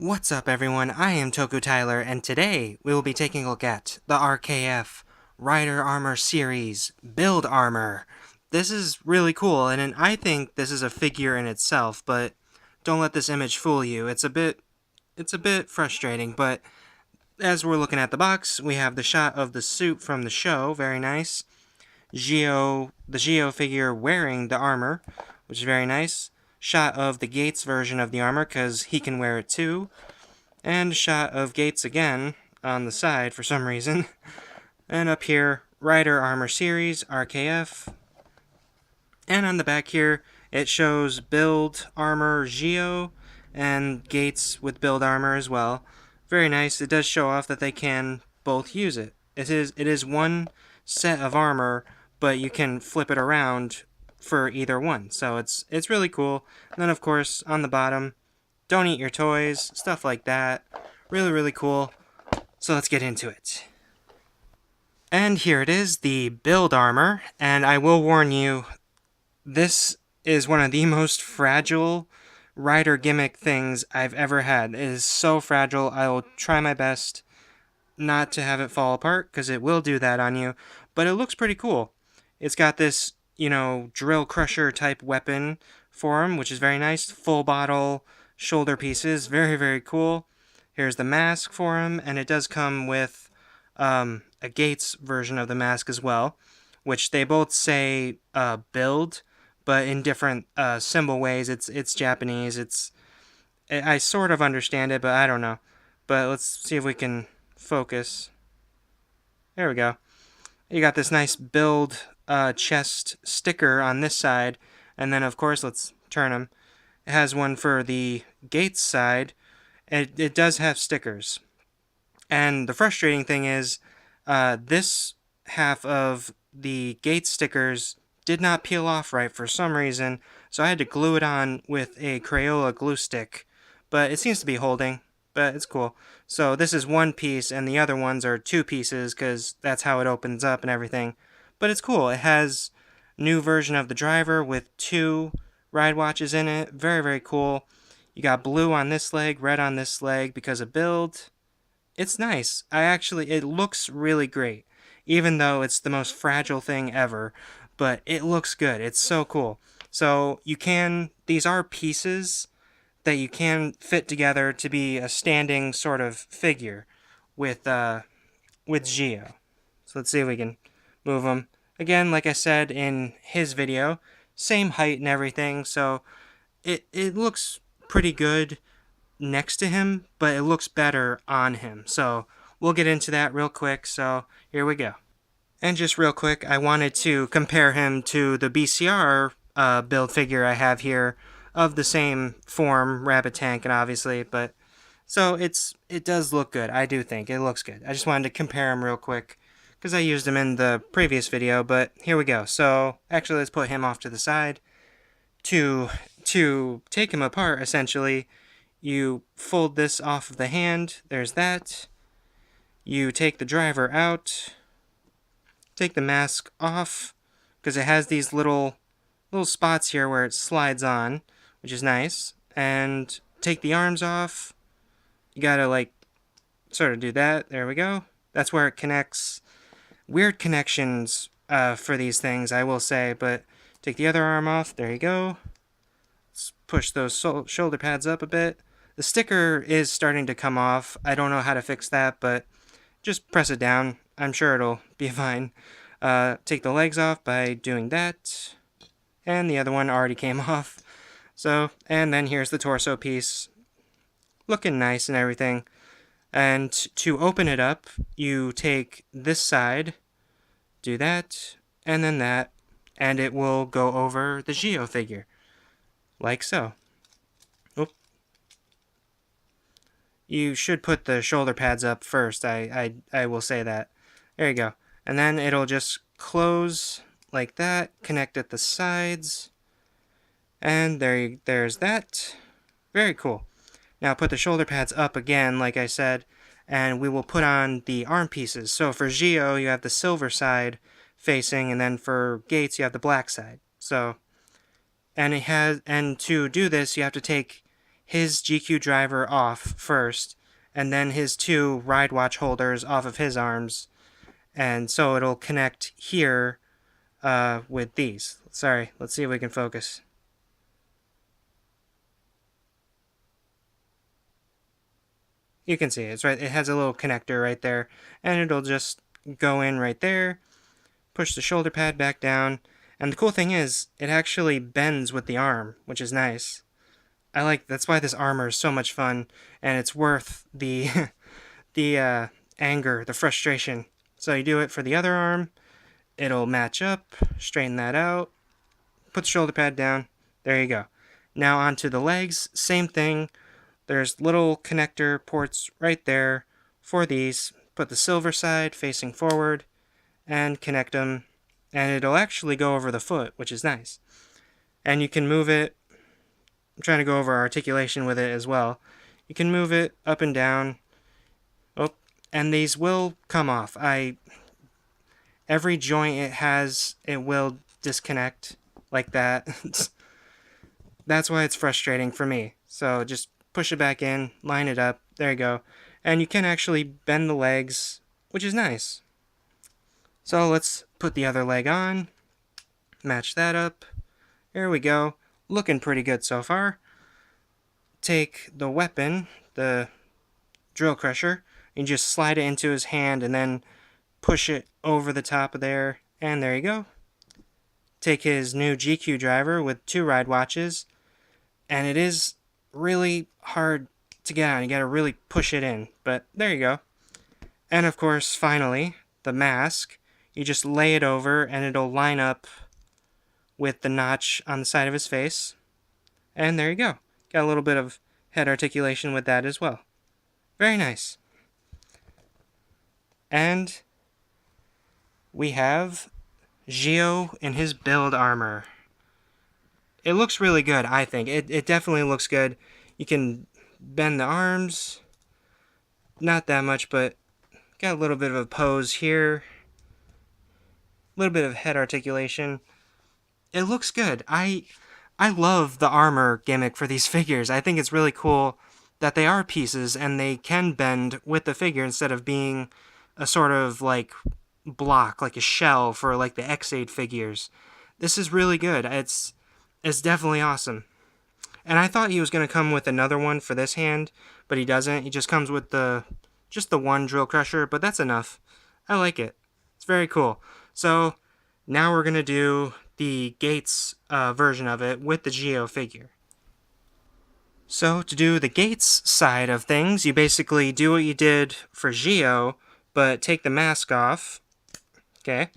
What's up everyone, I am Toku Tyler, and today we will be taking a look at the RKF Rider Armor Series Build Armor. This is really cool, and I think this is a figure in itself, but don't let this image fool you. It's a bit frustrating, but as we're looking at the box, we have the shot of the suit from the show, very nice. The Geo figure wearing the armor, which is very nice. Shot of the Gates version of the armor, because he can wear it too. And a shot of Gates again on the side for some reason. And up here, Rider Armor Series, RKF. And on the back here, it shows Build Armor Geo and Gates with Build Armor as well. Very nice. It does show off that they can both use it. It is one set of armor, but you can flip it around for either one. So it's really cool. And then of course on the bottom, don't eat your toys, stuff like that. Really cool. So let's get into it. And here it is, the build armor, and I will warn you, this is one of the most fragile rider gimmick things I've ever had. It is so fragile. I will try my best not to have it fall apart, because it will do that on you, but it looks pretty cool. It's got this, drill crusher type weapon for him, which is very nice. Full bottle shoulder pieces, very cool. Here's the mask for him, and it does come with a Gates version of the mask as well, which they both say build, but in different symbol ways. It's Japanese. I sort of understand it, but I don't know. But let's see if we can focus. There we go. You got this nice build chest sticker on this side, and then of course let's turn them. It has one for the Gates side. It does have stickers, and the frustrating thing is this half of the Gates stickers did not peel off right for some reason, so I had to glue it on with a Crayola glue stick, but it seems to be holding, but it's cool. So this is one piece, and the other ones are two pieces, because that's how it opens up and everything. But it's cool. It has new version of the driver with 2 ride watches in it. Very cool. You got blue on this leg, red on this leg because of build. It's nice. It looks really great, even though it's the most fragile thing ever, but it looks good. It's so cool. So these are pieces that you can fit together to be a standing sort of figure with Geo. So let's see if we can move them. Again, like I said in his video, same height and everything, so it looks pretty good next to him, but it looks better on him. So we'll get into that real quick, so here we go. And just real quick, I wanted to compare him to the BCR build figure I have here of the same form, Rabbit Tank, and obviously, but so it does look good. I do think it looks good. I just wanted to compare him real quick because I used him in the previous video, but here we go. So actually, let's put him off to the side. To take him apart, essentially, you fold this off of the hand. There's that. You take the driver out. Take the mask off, because it has these little spots here where it slides on, which is nice. And take the arms off. You gotta sort of do that. There we go. That's where it connects. Weird connections for these things, I will say, but take the other arm off. There you go. Let's push those shoulder pads up a bit. The sticker is starting to come off. I don't know how to fix that, but just press it down. I'm sure it'll be fine. Take the legs off by doing that. And the other one already came off. So, and then here's the torso piece. Looking nice and everything. And to open it up, you take this side, do that, and then that, and it will go over the Geo figure. Like so. Oop. You should put the shoulder pads up first, I will say that. There you go. And then it'll just close like that, connect at the sides, and there's that. Very cool. Now put the shoulder pads up again, like I said, and we will put on the arm pieces. So for Geo, you have the silver side facing, and then for Gates, you have the black side. So, and to do this, you have to take his GQ driver off first, and then his two ride watch holders off of his arms, and so it'll connect here with these. Sorry, let's see if we can focus. You can see it's right. It has a little connector right there, and it'll just go in right there. Push the shoulder pad back down, and the cool thing is it actually bends with the arm, which is nice. That's why this armor is so much fun, and it's worth the the anger, the frustration. So you do it for the other arm, it'll match up, straighten that out, put the shoulder pad down, there you go. Now onto the legs, same thing. There's little connector ports right there for these. Put the silver side facing forward and connect them, and it'll actually go over the foot, which is nice. And you can move it. I'm trying to go over articulation with it as well. You can move it up and down. Oh, and these will come off. Every joint it has, it will disconnect like that. That's why it's frustrating for me. So just push it back in, line it up, there you go. And you can actually bend the legs, which is nice. So let's put the other leg on, match that up. There we go. Looking pretty good so far. Take the weapon, the drill crusher, and just slide it into his hand and then push it over the top of there, and there you go. Take his new GQ driver with 2 ride watches, and it is really hard to get on. You gotta really push it in, but there you go. And of course, finally, the mask. You just lay it over and it'll line up with the notch on the side of his face. And there you go. Got a little bit of head articulation with that as well. Very nice. And we have Gio in his build armor. It looks really good, I think. It definitely looks good. You can bend the arms. Not that much, but got a little bit of a pose here. A little bit of head articulation. It looks good. I love the armor gimmick for these figures. I think it's really cool that they are pieces and they can bend with the figure instead of being a sort of like block, like a shell for like the X8 figures. This is really good. It's definitely awesome. And I thought he was going to come with another one for this hand, but he doesn't. He just comes with just the one drill crusher, but that's enough. I like it. It's very cool. So now we're going to do the Gates version of it with the Gio figure. So to do the Gates side of things, you basically do what you did for Gio, but take the mask off, okay,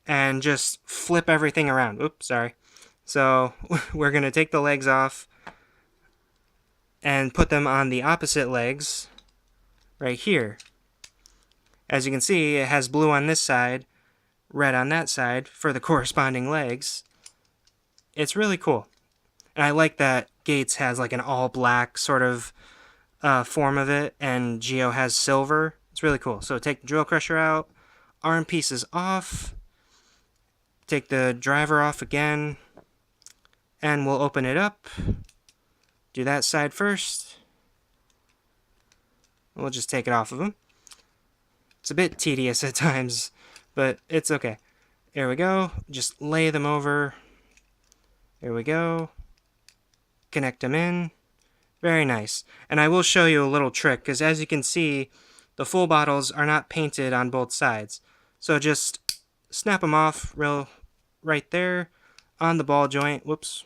and just flip everything around. Oops, sorry. So we're going to take the legs off and put them on the opposite legs right here. As you can see, it has blue on this side, red on that side for the corresponding legs. It's really cool. And I like that Gates has like an all black sort of form of it, and Gio has silver. It's really cool. So take the drill crusher out, arm pieces off, take the driver off again, and we'll open it up. Do that side first. We'll just take it off of him. It's a bit tedious at times, but it's okay. There we go. Just lay them over. There we go. Connect them in. Very nice. And I will show you a little trick, because as you can see, the full bottles are not painted on both sides. So just snap them off right there on the ball joint. Whoops.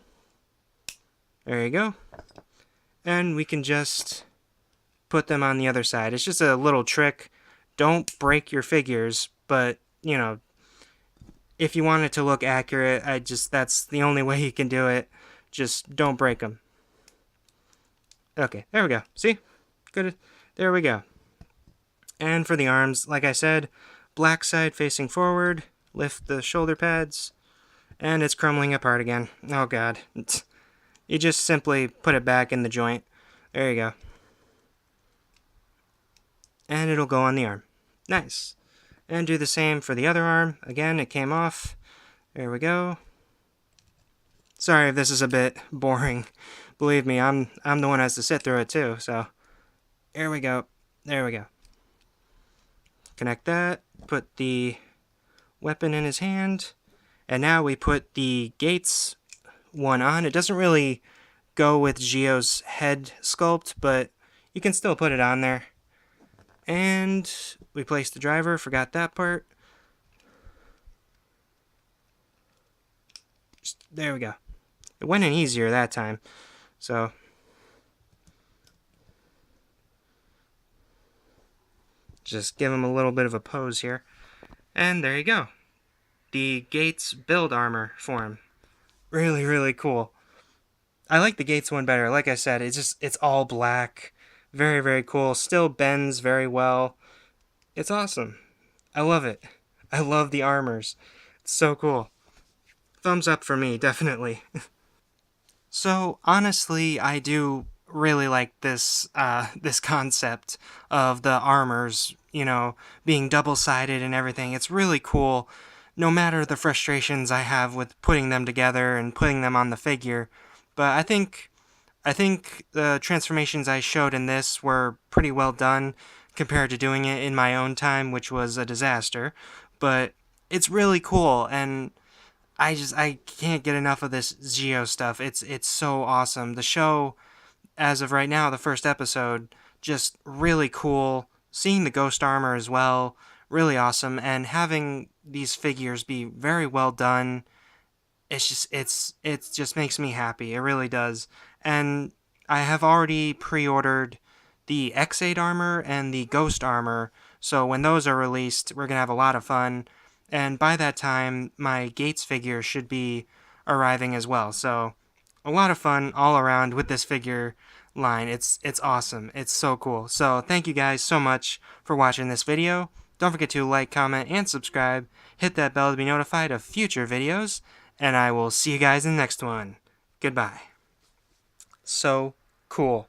There you go. And we can just put them on the other side. It's just a little trick. Don't break your figures, but, you know, if you want it to look accurate, that's the only way you can do it. Just don't break them. Okay, there we go. See? Good. There we go. And for the arms, like I said, black side facing forward, lift the shoulder pads, and it's crumbling apart again. Oh god. You just simply put it back in the joint. There you go. And it'll go on the arm. Nice. And do the same for the other arm. Again, it came off. There we go. Sorry if this is a bit boring. Believe me, I'm the one who has to sit through it too. So here we go. There we go. Connect that. Put the weapon in his hand. And now we put the Gates one on. It doesn't really go with Gio's head sculpt, but you can still put it on there. And we place the driver. Forgot that part. There we go. It went in easier that time. So just give him a little bit of a pose here. And there you go. The Gates build armor for him. Really, really cool. I like the Gates one better. Like I said, it's all black. Very, very cool. Still bends very well. It's awesome. I love it. I love the armors. It's so cool. Thumbs up for me, definitely. So honestly, I do really like this concept of the armors, being double-sided and everything. It's really cool, no matter the frustrations I have with putting them together and putting them on the figure. But I think the transformations I showed in this were pretty well done compared to doing it in my own time, which was a disaster. But it's really cool, and I can't get enough of this Geo stuff. It's so awesome. The show, as of right now, the first episode, just really cool. Seeing the ghost armor as well, really awesome, and having these figures be very well done. It just makes me happy. It really does. And I have already pre-ordered the X8 armor and the Ghost armor, so when those are released, we're gonna have a lot of fun. And by that time, my Gates figure should be arriving as well. So a lot of fun all around with this figure line. It's awesome. It's so cool. So thank you guys so much for watching this video. Don't forget to like, comment, and subscribe. Hit that bell to be notified of future videos. And I will see you guys in the next one. Goodbye. So cool.